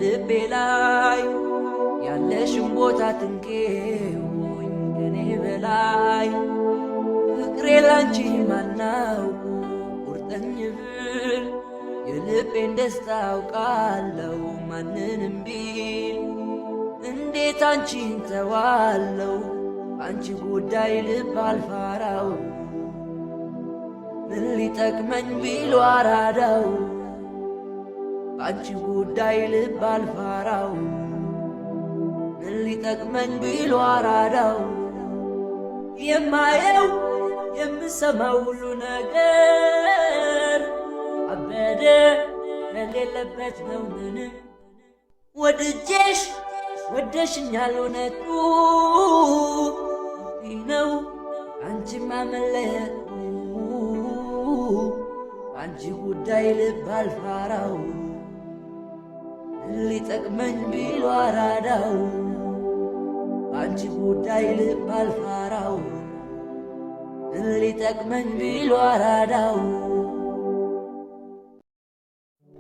በልቤ ላይ ያለሽን ቦታ ትንኬውኝ ከኔ በላይ ፍቅሬ ላንቺ ማናው ቁርጠኝ ብል የልቤን ደስታ አውቃለው ማንንም ቢል እንዴት አንቺን ተዋለው አንቺ ጉዳይ ልብ አልፋራው ምን ሊጠቅመኝ ቢሉ አራዳው አንቺ ጉዳይ ልብ አልፋራው ምን ሊጠቅመኝ ቢሉ አራዳው የማየው የምሰማው ሁሉ ነገር አበደ የሌለበት ነው ምንም ወድጄሽ ወደሽኛል እውነቱ ነው አንቺማ መለየቱ አንቺ ጉዳይ ልብ አልፋራው ሊጠቅመኝ ቢሉ አራዳው አንቺ ጉዳይ ልብ አልፋራው ሊጠቅመኝ ቢሉ አራዳው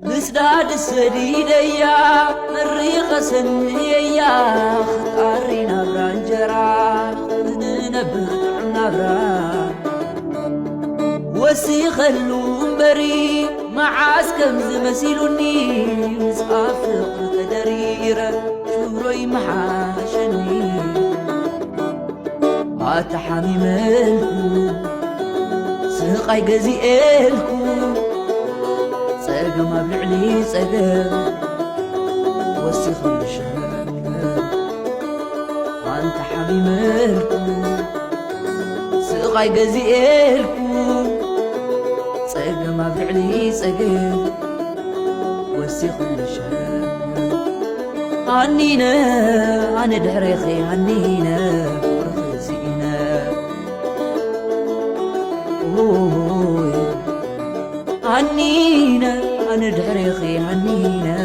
ልስዳድስ ሰዲደያ መሪኸ ሰንየያ ኽጣሪና ብራ እንጀራ እንነብር ጥዕናብራ ወሲኸሉ እምበሪ መዓዝ ከምዝ መሲሉኒ ምስኣብ ፍቕሪ ተደሪረ ሽብሮይ መሓሸኒ ኣተሓሚመልኩ ስቓይ ገዚኤልኩ ጸገም ኣብ ልዕሊ ጸገም ወሲኸሉ ሸከም ኣንተ ሓሚመልኩ ስቓይ ገዚኤልኩ ጸገም ኣብ ልዕሊ ጸገም ወሲኸሉ ሸከም ሃኒነ ኣነ ድሕረኺ ሃኒነ ፍቕሪ ኸዚእነ ሃኒነ أنا دحريخي عنينا